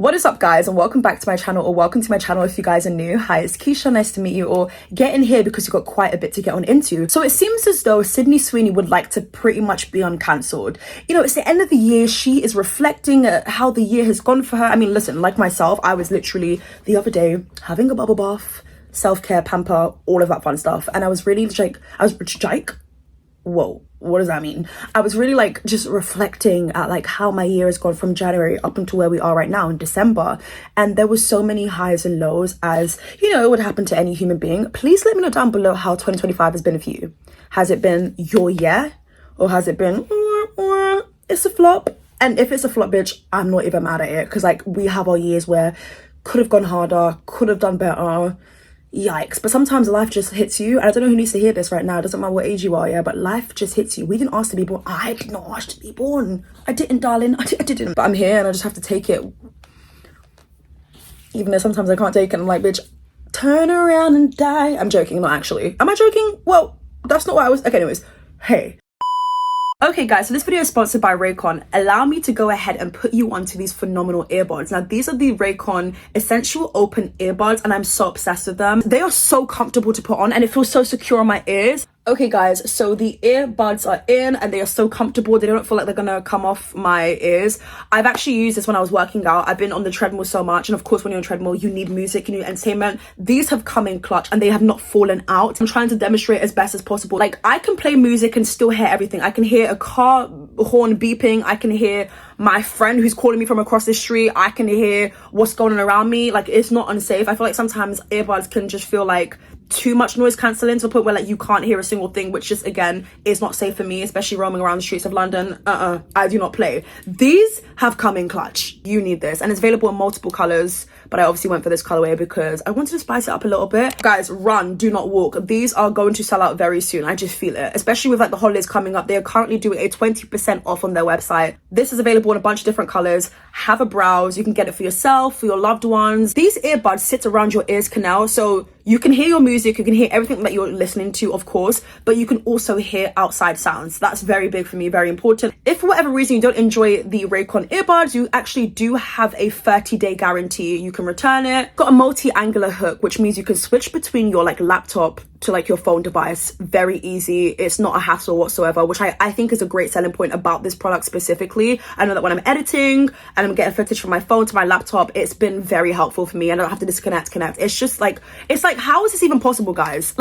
What is up, guys, and welcome back to my channel, or welcome to my channel if you guys are new. Hi, it's Keisha, nice to meet you, or get in here because you've got quite a bit to get on into. So it seems as though Sydney Sweeney would like to pretty much be uncancelled. You know, it's the end of the year. She is reflecting at how the year has gone for her. I mean, listen, like myself, I was literally the other day having a bubble bath, self-care, pamper, all of that fun stuff, and I was really whoa, what does that mean? I was really just reflecting at how my year has gone from January up until where we are right now in December, and there was so many highs and lows, as you know, it would happen to any human being. Please let me know down below how 2025 has been for you. Has it been your year, or has it been it's a flop? And if it's a flop, bitch, I'm not even mad at it, because we have our years where could have gone harder, could have done better. Yikes. But sometimes life just hits you, and I don't know who needs to hear this right now. It doesn't matter what age you are, yeah, but life just hits you. We didn't ask to be born. I did not ask to be born. I didn't, darling. I didn't. But I'm here and I just have to take it, even though sometimes I can't take it. I'm like, bitch, turn around and die. I'm joking. Not actually. Am I joking? Well, that's not what I was. Okay, anyways. Hey. Okay, guys, so this video is sponsored by Raycon. Allow me to go ahead and put you onto these phenomenal earbuds. Now, these are the Raycon Essential Open Earbuds, and I'm so obsessed with them. They are so comfortable to put on, and it feels so secure on my ears. Okay, guys, so the earbuds are in, and they are so comfortable. They don't feel like they're gonna come off my ears. I've actually used this when I was working out. I've been on the treadmill so much, and of course, when you're on a treadmill, you need music, you need entertainment. These have come in clutch, and they have not fallen out. I'm trying to demonstrate as best as possible. I can play music and still hear everything. I can hear a car horn beeping. I can hear my friend who's calling me from across the street. I can hear what's going on around me. It's not unsafe. I feel like sometimes earbuds can just feel like too much noise cancelling, to the point where you can't hear a single thing, which just again is not safe for me, especially roaming around the streets of London. I do not play. These have come in clutch. You need this, and it's available in multiple colors, but I obviously went for this colorway because I wanted to spice it up a little bit. Guys, run, do not walk. These are going to sell out very soon. I just feel it, especially with the holidays coming up. They are currently doing a 20% off on their website. This is available in a bunch of different colors. Have a browse. You can get it for yourself, for your loved ones. These earbuds sit around your ears canal, so you can hear your music, you can hear everything that you're listening to, of course, but you can also hear outside sounds. That's very big for me, very important. If for whatever reason you don't enjoy the Raycon earbuds, you actually do have a 30-day guarantee. You can return it. Got a multi-angular hook, which means you can switch between your laptop to your phone device. Very easy. It's not a hassle whatsoever, which I think is a great selling point about this product specifically. I know that when I'm editing and I'm getting footage from my phone to my laptop, it's been very helpful for me. I don't have to connect. It's just it's how is this even possible, guys?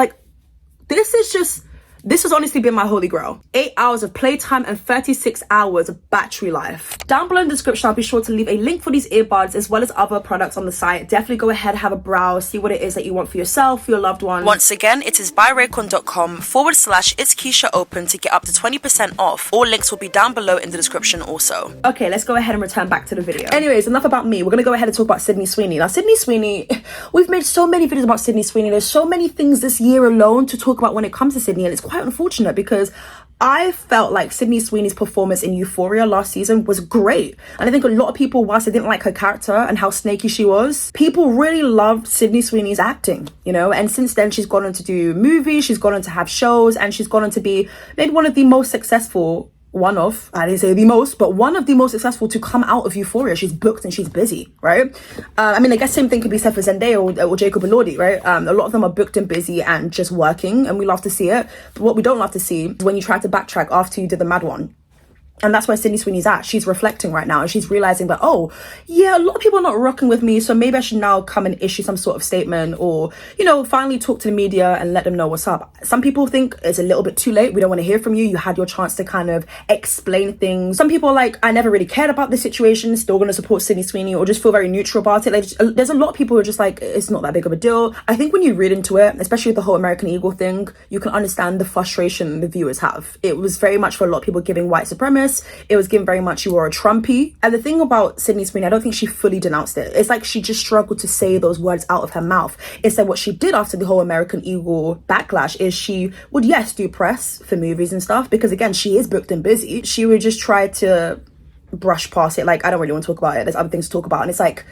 This has honestly been my holy grail. 8 hours of playtime and 36 hours of battery life. Down below in the description, I'll be sure to leave a link for these earbuds as well as other products on the site. Definitely go ahead, have a browse, see what it is that you want for yourself, for your loved one. Once again, it is buyraycon.com/Itzkeisha open to get up to 20% off. All links will be down below in the description also. Okay, let's go ahead and return back to the video. Anyways, enough about me. We're gonna go ahead and talk about Sydney Sweeney. Now, Sydney Sweeney, we've made so many videos about Sydney Sweeney. There's so many things this year alone to talk about when it comes to Sydney, and it's quite unfortunate because I felt like Sydney Sweeney's performance in Euphoria last season was great. And I think a lot of people, whilst they didn't like her character and how snaky she was, people really loved Sydney Sweeney's acting, and since then she's gone on to do movies, she's gone on to have shows, and she's gone on to be maybe one of the most successful, one of the most successful to come out of Euphoria. She's booked and she's busy, right? I guess same thing could be said for Zendaya or Jacob Elordi, right? A lot of them are booked and busy and just working, and we love to see it. But what we don't love to see is when you try to backtrack after you did the mad one. And that's where Sydney Sweeney's at. She's reflecting right now, and she's realizing that, oh, yeah, a lot of people are not rocking with me, so maybe I should now come and issue some sort of statement, or, finally talk to the media and let them know what's up. Some people think it's a little bit too late. We don't want to hear from you. You had your chance to kind of explain things. Some people are like, I never really cared about this situation, still going to support Sydney Sweeney, or just feel very neutral about it. There's a lot of people who are just like, it's not that big of a deal. I think when you read into it, especially with the whole American Eagle thing, you can understand the frustration the viewers have. It was very much for a lot of people giving white supremacists. It was given very much, you are a Trumpy. And the thing about Sydney Sweeney, I don't think she fully denounced it. It's like she just struggled to say those words out of her mouth. Instead, what she did after the whole American Eagle backlash is she would, yes, do press for movies and stuff, because again, she is booked and busy. She would just try to brush past it. I don't really want to talk about it. There's other things to talk about. And it's like,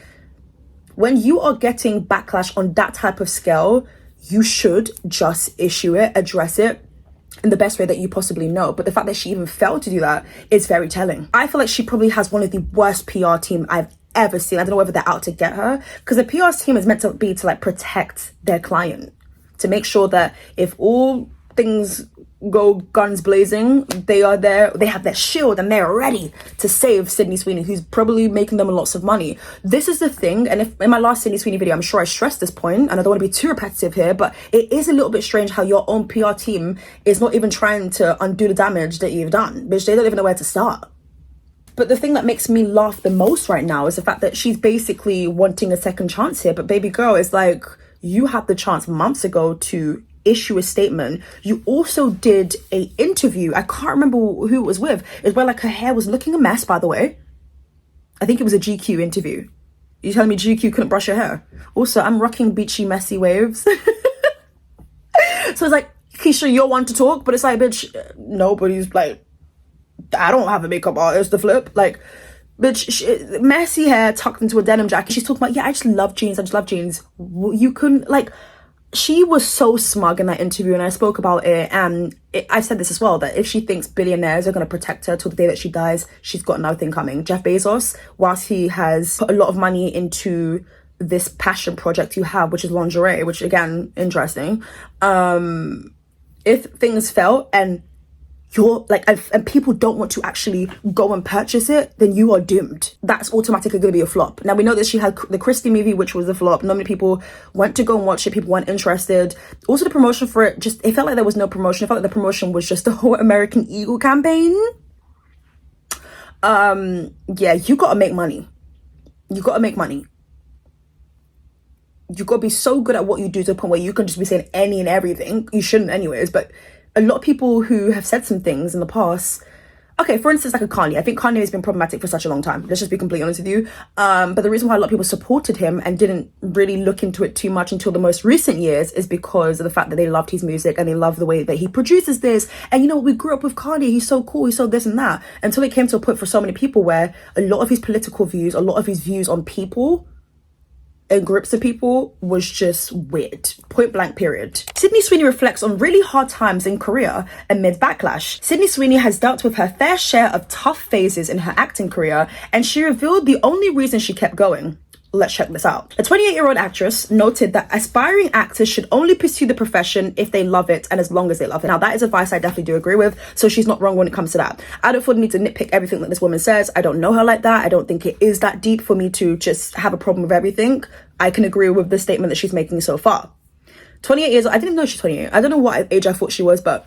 when you are getting backlash on that type of scale, you should just issue it, address it, in the best way that you possibly know. But the fact that she even failed to do that is very telling. I feel like she probably has one of the worst PR team I've ever seen. I don't know whether they're out to get her, because the PR team is meant to be to like protect their client, to make sure that if all things go guns blazing, they are there, they have their shield and they're ready to save Sydney Sweeney, who's probably making them lots of money. This is the thing, and if in my last Sydney Sweeney video, I'm sure I stressed this point, and I don't want to be too repetitive here, but it is a little bit strange how your own PR team is not even trying to undo the damage that you've done, bitch. They don't even know where to start. But the thing that makes me laugh the most right now is the fact that she's basically wanting a second chance here. But baby girl, is like, you had the chance months ago to issue a statement. You also did a interview. I can't remember who it was with. It's where like her hair was looking a mess, by the way. I think it was a GQ interview. You telling me GQ couldn't brush your hair? Also, I'm rocking beachy messy waves. So it's like, Keisha, you're one to talk, but it's like, bitch, nobody's like, I don't have a makeup artist to flip. Like, bitch, messy hair tucked into a denim jacket. She's talking about, yeah, I just love jeans. I just love jeans. You couldn't, like, she was so smug in that interview, and I spoke about it, and I said this as well, that if she thinks billionaires are going to protect her till the day that she dies, she's got nothing coming. Jeff Bezos, whilst he has put a lot of money into this passion project you have, which is lingerie, which again, interesting. If things fail and you're like, and people don't want to actually go and purchase it, then you are doomed. That's automatically going to be a flop. Now, we know that she had the Christie movie, which was a flop. Not many people went to go and watch it. People weren't interested. Also, the promotion for it, just, it felt like there was no promotion. It felt like the promotion was just the whole American Eagle campaign. Yeah, you got to make money. You got to make money. You got to be so good at what you do to the point where you can just be saying any and everything. You shouldn't anyways, but a lot of people who have said some things in the past, okay, for instance, like a Kanye. I think Kanye has been problematic for such a long time. Let's just be completely honest with you. But the reason why a lot of people supported him and didn't really look into it too much until the most recent years is because of the fact that they loved his music and they love the way that he produces this. And you know, we grew up with Kanye. He's so cool. He's so this and that. Until it came to a point for so many people where a lot of his political views, a lot of his views on people and groups of people was just weird. Point blank, period. Sydney Sweeney reflects on really hard times in Korea amid backlash. Sydney Sweeney has dealt with her fair share of tough phases in her acting career, and she revealed the only reason she kept going. Let's check this out. A 28-year-old actress noted that aspiring actors should only pursue the profession if they love it and as long as they love it. Now, that is advice I definitely do agree with, so she's not wrong when it comes to that. I don't feel the need to nitpick everything that this woman says. I don't know her like that. I don't think it is that deep for me to just have a problem with everything. I can agree with the statement that she's making so far. 28 years old. I didn't know she's 28. I don't know what age I thought she was, but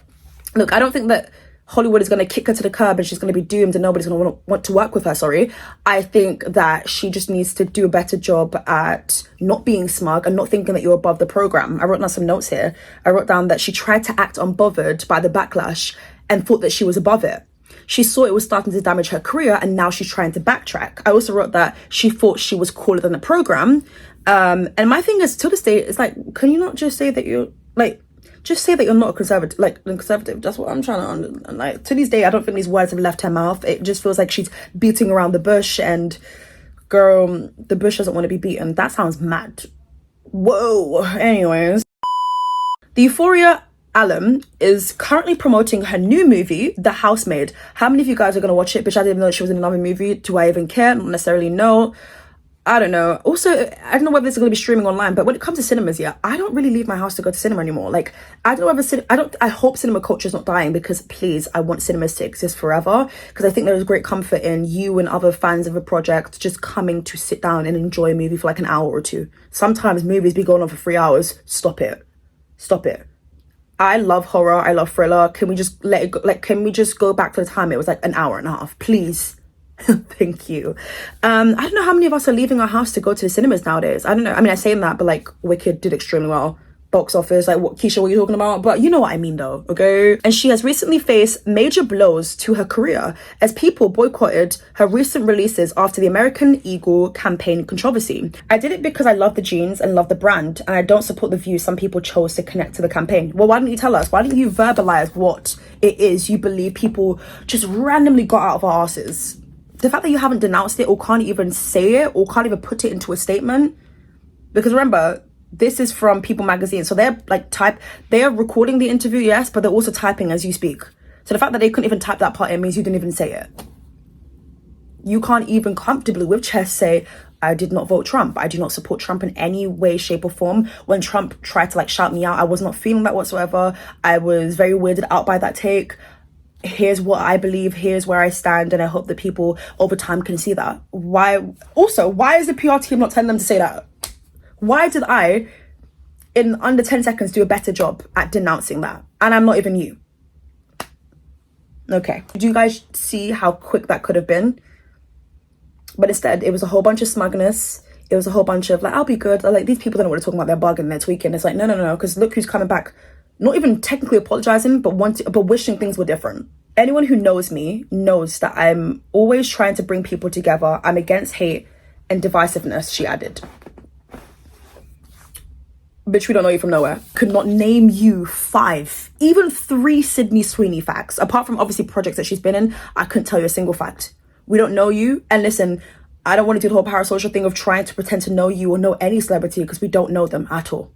look, I don't think that Hollywood is going to kick her to the curb and she's going to be doomed and nobody's going to want to work with her, sorry. I think that she just needs to do a better job at not being smug and not thinking that you're above the program. I wrote down some notes here. I wrote down that she tried to act unbothered by the backlash and thought that she was above it. She saw it was starting to damage her career and now she's trying to backtrack. I also wrote that she thought she was cooler than the program. And my thing is, to this day, it's like, can you not just say that you're like, just say that you're not a conservative, like conservative. That's what I'm trying to understand. Like, to this day, I don't think these words have left her mouth. It just feels like she's beating around the bush, and girl, the bush doesn't want to be beaten. That sounds mad. Whoa. Anyways, the Euphoria alum is currently promoting her new movie, The Housemaid. How many of you guys are going to watch it? Bitch, I didn't even know she was in another movie. Do I even care? Not necessarily know. I don't know. Also, I don't know whether this is going to be streaming online, but when it comes to cinemas, yeah, I don't really leave my house to go to cinema anymore. Like, I don't know whether I hope cinema culture is not dying, because please, I want cinemas to exist forever, because I think there is great comfort in you and other fans of a project just coming to sit down and enjoy a movie for like an hour or two. Sometimes movies be going on for 3 hours. Stop it. Stop it. I love horror. I love thriller. Can we just let it go? Like, can we just go back to the time it was like an hour and a half, please? Thank you. I don't know how many of us are leaving our house to go to the cinemas nowadays. I don't know. I mean, I say that, but like, Wicked did extremely well. Box office, like, what, Keisha, what are you talking about? But you know what I mean though, okay? And she has recently faced major blows to her career as people boycotted her recent releases after the American Eagle campaign controversy. I did it because I love the jeans and love the brand, and I don't support the views some people chose to connect to the campaign. Well, why don't you tell us? Why don't you verbalize what it is you believe people just randomly got out of our asses? The fact that you haven't denounced it or can't even say it or can't even put it into a statement, because remember, this is from People magazine, so they're like they're recording the interview, yes, but they're also typing as you speak. So the fact that they couldn't even type that part in means you didn't even say it. You can't even comfortably with chest say, I did not vote Trump. I do not support Trump in any way, shape or form. When Trump tried to like shout me out, I was not feeling that whatsoever. I was very weirded out by that take. Here's what I believe, here's where I stand, and I hope that people over time can see that. Why is the PR team not telling them to say that? Why did I, in under 10 seconds, do a better job at denouncing that? And I'm not even you. Okay, do you guys see how quick that could have been? But instead, it was a whole bunch of smugness. It was a whole bunch of like, I'll be good. Like, these people don't know what they're talking about. They're bugging, they're tweaking. It's like, no, because look who's coming back. Not even technically apologizing, but wishing things were different. Anyone who knows me knows that I'm always trying to bring people together. I'm against hate and divisiveness, she added. Bitch, we don't know you from nowhere. Could not name you 5, even 3 Sydney Sweeney facts. Apart from obviously projects that she's been in, I couldn't tell you a single fact. We don't know you. And listen, I don't want to do the whole parasocial thing of trying to pretend to know you or know any celebrity because we don't know them at all.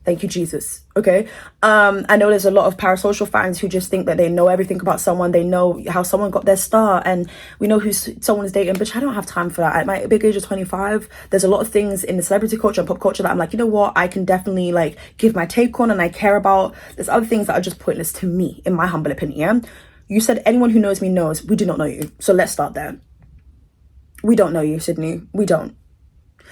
Thank you, Jesus. Okay. I know there's a lot of parasocial fans who just think that they know everything about someone. They know how someone got their star and we know who someone's dating. Bitch, I don't have time for that. At my big age of 25, there's a lot of things in the celebrity culture and pop culture that I'm like, you know what? I can definitely like give my take on and I care about. There's other things that are just pointless to me, in my humble opinion. Yeah? You said anyone who knows me knows. We do not know you. So let's start there. We don't know you, Sydney. We don't.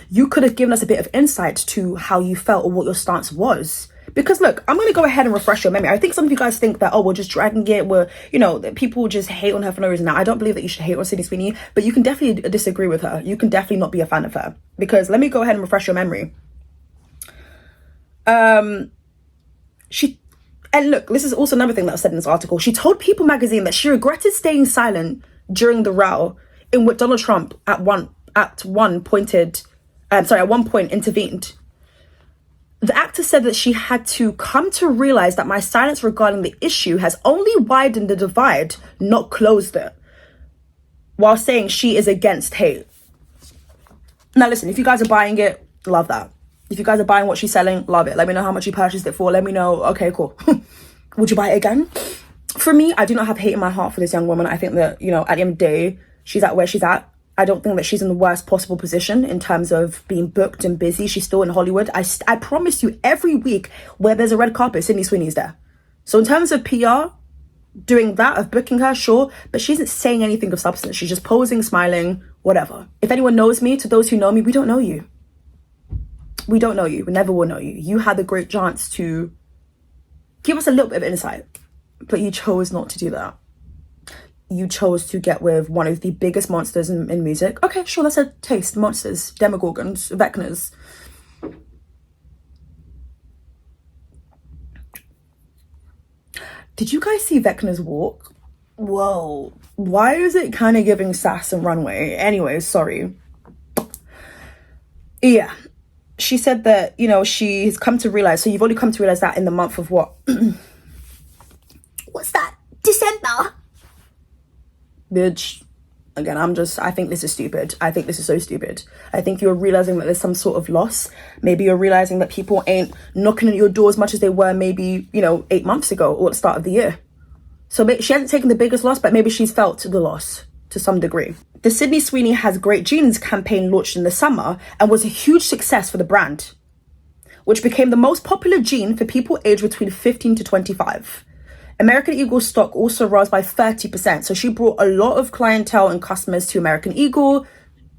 You could have given us a bit of insight to how you felt or what your stance was. Because look, I'm going to go ahead and refresh your memory. I think some of you guys think that, oh, we're just dragging it. We're, you know, that people just hate on her for no reason. Now, I don't believe that you should hate on Sydney Sweeney, but you can definitely disagree with her. You can definitely not be a fan of her. Because let me go ahead and refresh your memory. And look, this is also another thing that was said in this article. She told People magazine that she regretted staying silent during the row in which Donald Trump at one point intervened. The actor said that she had to come to realize that my silence regarding the issue has only widened the divide, not closed it, while saying she is against hate. Now listen, if you guys are buying it, love that. If you guys are buying what she's selling, love it. Let me know how much you purchased it for. Let me know. Okay, cool. Would you buy it again? For me, I do not have hate in my heart for this young woman. I think that, you know, at the end of the day, she's at where she's at. I don't think that she's in the worst possible position in terms of being booked and busy. She's still in Hollywood. I promise you, every week where there's a red carpet, Sydney Sweeney's there. So in terms of PR, doing that, of booking her, sure. But she isn't saying anything of substance. She's just posing, smiling, whatever. If anyone knows me, to those who know me, we don't know you. We don't know you. We never will know you. You had the great chance to give us a little bit of insight, but you chose not to do that. You chose to get with one of the biggest monsters in music. Okay, sure, that's a taste. Monsters, demogorgons, vecners. Did you guys see Vecna's walk? Whoa. Why is it kind of giving sass and runway? Anyways, sorry. Yeah. She said that, you know, she's come to realize, so you've only come to realize that in the month of what? What's that? December? Bitch. Again, I think this is stupid. I think this is so stupid. I think you're realizing that there's some sort of loss. Maybe you're realizing that people ain't knocking at your door as much as they were maybe, you know, 8 months ago or at the start of the year. So she hasn't taken the biggest loss, but maybe she's felt the loss to some degree. The Sydney Sweeney Has Great Genes campaign launched in the summer and was a huge success for the brand, which became the most popular gene for people aged between 15 to 25. American Eagle stock also rose by 30%. So she brought a lot of clientele and customers to American Eagle.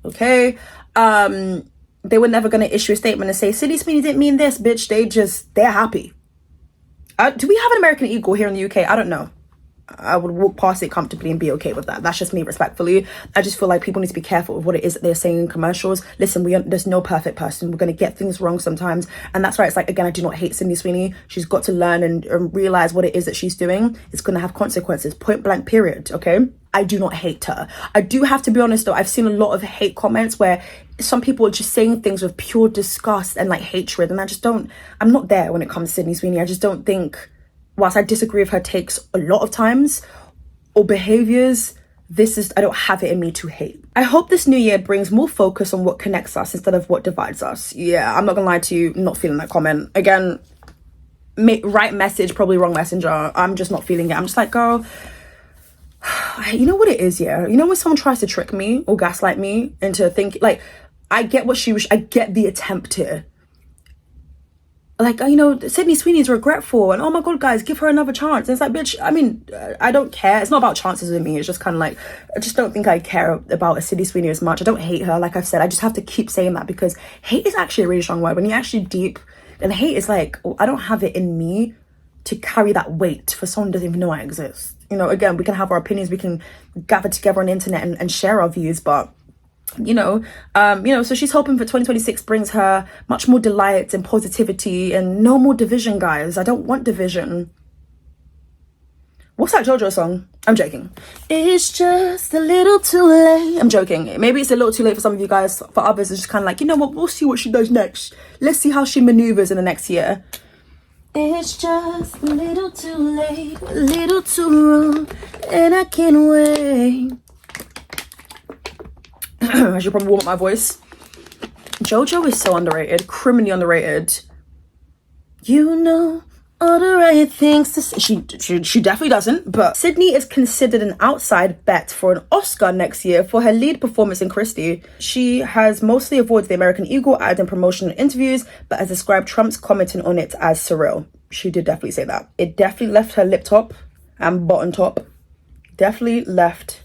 Okay. They were never going to issue a statement and say, Sydney Sweeney didn't mean this, bitch. They're happy. Do we have an American Eagle here in the UK? I don't know. I would walk past it comfortably and be okay with that. That's just me, respectfully. I just feel like people need to be careful of what it is that they're saying in commercials. Listen, there's no perfect person. We're going to get things wrong sometimes. And that's why it's like, again, I do not hate Sydney Sweeney. She's got to learn and realize what it is that she's doing. It's going to have consequences, point blank, period. Okay. I do not hate her. I do have to be honest though. I've seen a lot of hate comments where some people are just saying things with pure disgust and like hatred. And I'm not there when it comes to Sydney Sweeney. I just don't think, whilst I disagree with her takes a lot of times or behaviors, I don't have it in me to hate. I hope this new year brings more focus on what connects us instead of what divides us. Yeah, I'm not gonna lie to you, not feeling that comment. Again, right message, probably wrong messenger. I'm just not feeling it. I'm just like, girl, You know what it is, yeah? You know when someone tries to trick me or gaslight me into thinking, like, I get what I get the attempt here. Like, you know, Sydney Sweeney's regretful, and oh my god, guys, give her another chance. And it's like, bitch, I mean, I don't care. It's not about chances with me. It's just kind of like, I just don't think I care about a Sydney Sweeney as much. I don't hate her, like I've said. I just have to keep saying that because hate is actually a really strong word. When you're actually deep, and hate is like, I don't have it in me to carry that weight for someone who doesn't even know I exist. You know, again, we can have our opinions, we can gather together on the internet and share our views, but so she's hoping for 2026 brings her much more delight and positivity and no more division, guys. I don't want division. What's that JoJo song? I'm joking. It's just a little too late. I'm joking. Maybe it's a little too late for some of you guys. For others, it's just kind of like, you know what? We'll see what she does next. Let's see how she maneuvers in the next year. It's just a little too late, a little too wrong, and I can't wait. I should probably warm up my voice. JoJo is so underrated, criminally underrated. You know all the right things to say. She definitely doesn't, but Sydney is considered an outside bet for an Oscar next year for her lead performance in Christie. She has mostly avoided the American Eagle ad and promotional interviews, but has described Trump's commenting on it as surreal. She did definitely say that. It definitely left her lip top and bottom top. Definitely left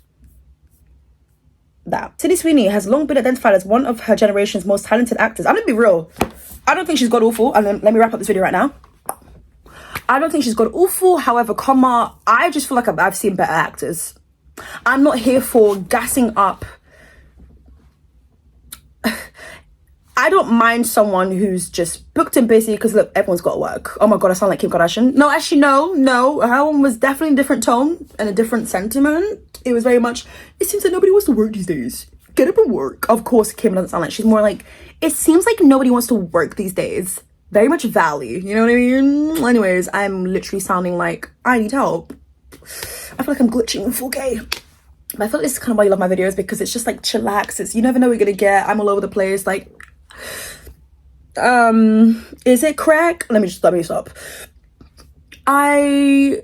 that. Sydney Sweeney has long been identified as one of her generation's most talented actors. I'm gonna be real. I don't think she's god awful. And let me wrap up this video right now. I don't think she's god awful. However, I just feel like I've seen better actors. I'm not here for gassing up. I don't mind someone who's just booked and busy because look, everyone's got to work. Oh my god, I sound like Kim Kardashian. No, actually, no. Her one was definitely a different tone and a different sentiment. It was very much, it seems like nobody wants to work these days. Get up and work. Of course, Kim doesn't sound like, she's more like, it seems like nobody wants to work these days. Very much Valley, you know what I mean? Anyways, I'm literally sounding like I need help. I feel like I'm glitching in 4K. But I feel like this is kind of why you love my videos, because it's just like chillax. It's, you never know what you're gonna get. I'm all over the place. Like, is it crack? Let me stop. I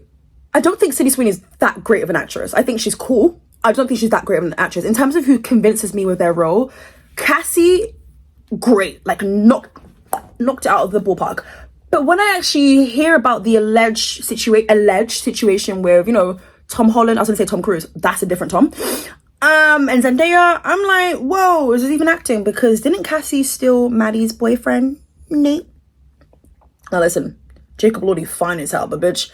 don't think Sydney Sweeney is that great of an actress. I think she's cool. I don't think she's that great of an actress. In terms of who convinces me with their role, Cassie, great. Like, knocked it out of the ballpark. But when I actually hear about the alleged situation with, you know, Tom Holland, I was gonna say Tom Cruise, that's a different Tom. And Zendaya, I'm like, whoa, is this even acting? Because didn't Cassie steal Maddie's boyfriend, Nate? Now listen, Jacob Lordy fine as hell, but bitch,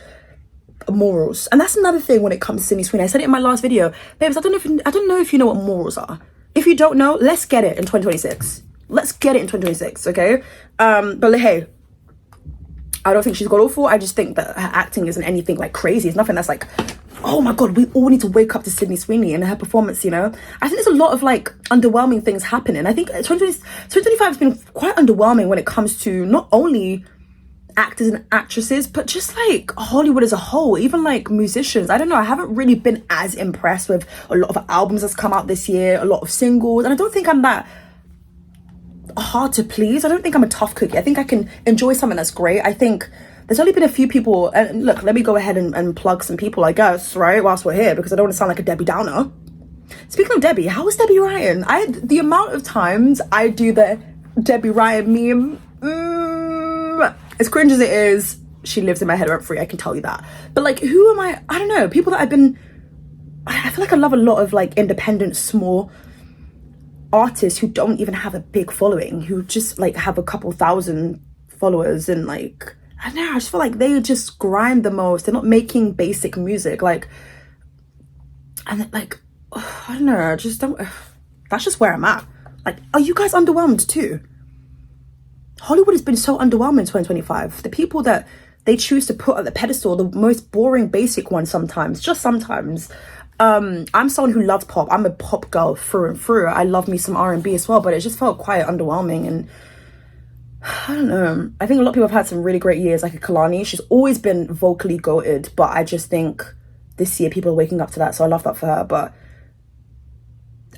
morals. And that's another thing when it comes to Sydney Sweeney. I said it in my last video. Babes, I don't know if you know what morals are. If you don't know, let's get it in 2026. Let's get it in 2026, okay? But hey, I don't think she's got awful. I just think that her acting isn't anything like crazy. It's nothing that's like, oh my god, we all need to wake up to Sydney Sweeney and her performance, you know? I think there's a lot of like underwhelming things happening. I think 2025 has been quite underwhelming when it comes to not only actors and actresses, but just like Hollywood as a whole, even like musicians. I don't know, I haven't really been as impressed with a lot of albums that's come out this year, a lot of singles, and I don't think I'm that hard to please. I don't think I'm a tough cookie. I think I can enjoy something that's great. I think there's only been a few people, and look, let me go ahead and plug some people, I guess, right, whilst we're here, because I don't want to sound like a Debbie Downer. Speaking of Debbie, how was Debbie Ryan? The amount of times I do the Debbie Ryan meme, as cringe as it is, she lives in my head rent free, I can tell you that. But like, who am I don't know, people that I feel like I love a lot of like independent, small artists who don't even have a big following, who just like have a couple thousand followers, and like, I don't know, I just feel like they just grind the most. They're not making basic music, like, and like, I don't know, I just don't, that's just where I'm at. Like, are you guys underwhelmed too? Hollywood has been so underwhelming in 2025. The people that they choose to put at the pedestal, the most boring, basic ones sometimes, just sometimes. I'm someone who loves pop. I'm a pop girl through and through. I love me some R&B as well, but it just felt quite underwhelming. And I don't know, I think a lot of people have had some really great years, like a Kalani. She's always been vocally goated, but I just think this year people are waking up to that, so I love that for her. But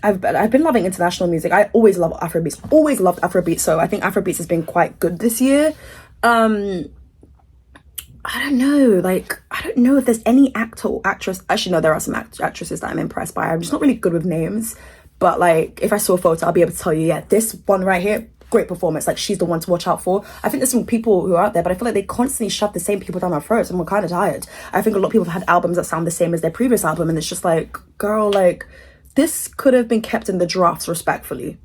I've been loving international music. I always love Afrobeats, always loved Afrobeats, so I think Afrobeats has been quite good this year. I don't know, like, I don't know if there's any actor or actress. Actually, no, there are some actresses that I'm impressed by. I'm just not really good with names. But, like, if I saw a photo, I'll be able to tell you, yeah, this one right here, great performance. Like, she's the one to watch out for. I think there's some people who are out there, but I feel like they constantly shove the same people down our throats, and we're kind of tired. I think a lot of people have had albums that sound the same as their previous album, and it's just like, girl, like, this could have been kept in the drafts respectfully.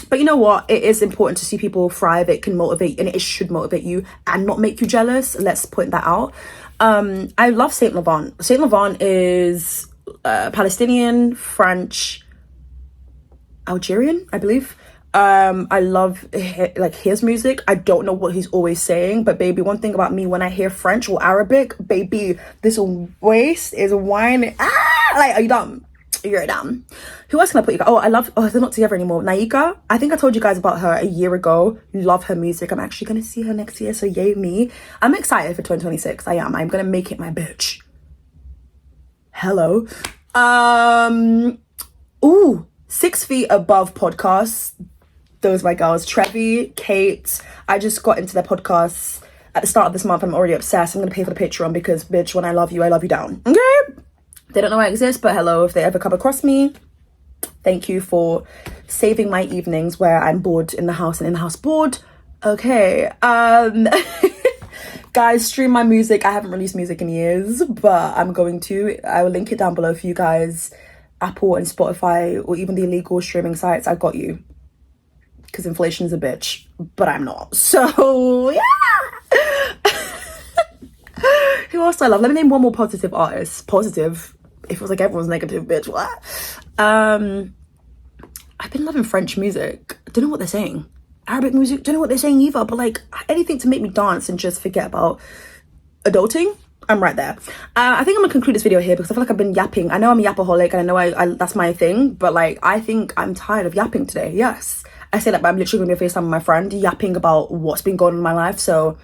But you know what? It is important to see people thrive. It can motivate, and it should motivate you and not make you jealous. Let's point that out. I love Saint Laurent. Saint Laurent is Palestinian, French, Algerian, I believe. I love his music. I don't know what he's always saying, but baby, one thing about me, when I hear French or Arabic, baby, this waist is whining. Like, are you dumb? You're dumb. Who else can I put you guys? They're not together anymore. Naika, I think I told you guys about her a year ago. Love her music. I'm actually gonna see her next year, so yay me. I'm excited for 2026. I am. I'm gonna make it my bitch. Hello. 6 Feet Above podcast. Those are my girls. Trevi, Kate. I just got into their podcasts at the start of this month. I'm already obsessed. I'm gonna pay for the Patreon because, bitch, when I love you down. Okay? They don't know I exist, but hello, if they ever come across me, thank you for saving my evenings where I'm bored in the house and in the house bored. Okay. Guys, stream my music. I haven't released music in years, but I'm going to. I will link it down below for you guys. Apple and Spotify, or even the illegal streaming sites. I got you. Because inflation's a bitch, but I'm not. So, yeah. Who else do I love? Let me name one more positive artist. Positive. If it was like everyone's negative, bitch, what? I've been loving French music. I don't know what they're saying. Arabic music, don't know what they're saying either. But like, anything to make me dance and just forget about adulting, I'm right there. I think I'm gonna conclude this video here because I feel like I've been yapping. I know I'm a yapaholic, and I know I that's my thing. But like, I think I'm tired of yapping today. Yes, I say that, but I'm literally gonna be a FaceTime with my friend yapping about what's been going on in my life. So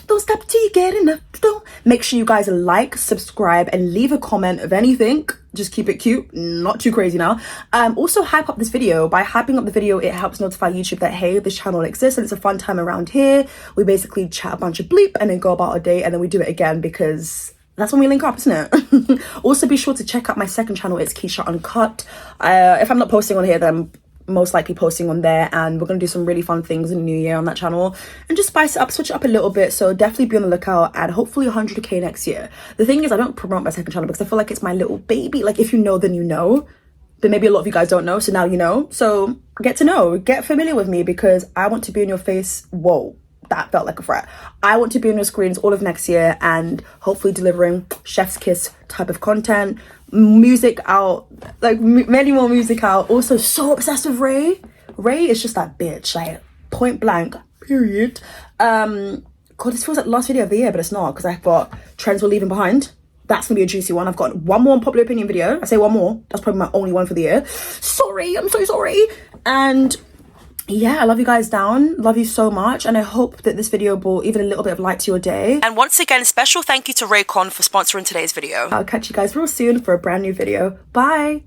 don't stop till you get enough. Don't. Make sure you guys like, subscribe, and leave a comment of anything. Just keep it cute, not too crazy now. Also hype up this video. By hyping up the video, it helps notify YouTube that, hey, this channel exists and it's a fun time around here. We basically chat a bunch of bleep and then go about our day, and then we do it again because that's when we link up, isn't it? Also, be sure to check out my second channel, Itzkeisha Uncut. If I'm not posting on here, then I'm most likely posting on there, and we're gonna do some really fun things in the new year on that channel and just spice it up, switch it up a little bit. So definitely be on the lookout, and hopefully 100k next year. The thing is, I don't promote my second channel because I feel like it's my little baby. Like, if you know, then you know, but maybe a lot of you guys don't know, so now you know. So get to know, get familiar with me, because I want to be in your face. Whoa, that felt like a threat. I want to be on your screens all of next year, and hopefully delivering chef's kiss type of content, music out, like many more music out. Also so obsessed with Ray is just that bitch, like point blank period. God, this feels like the last video of the year, but it's not, because I've got Trends We're Leaving Behind. That's gonna be a juicy one. I've got one more unpopular opinion video. I say one more, that's probably my only one for the year. Sorry, I'm so sorry. And yeah, I love you guys down. Love you so much. And I hope that this video brought even a little bit of light to your day. And once again, special thank you to Raycon for sponsoring today's video. I'll catch you guys real soon for a brand new video. Bye.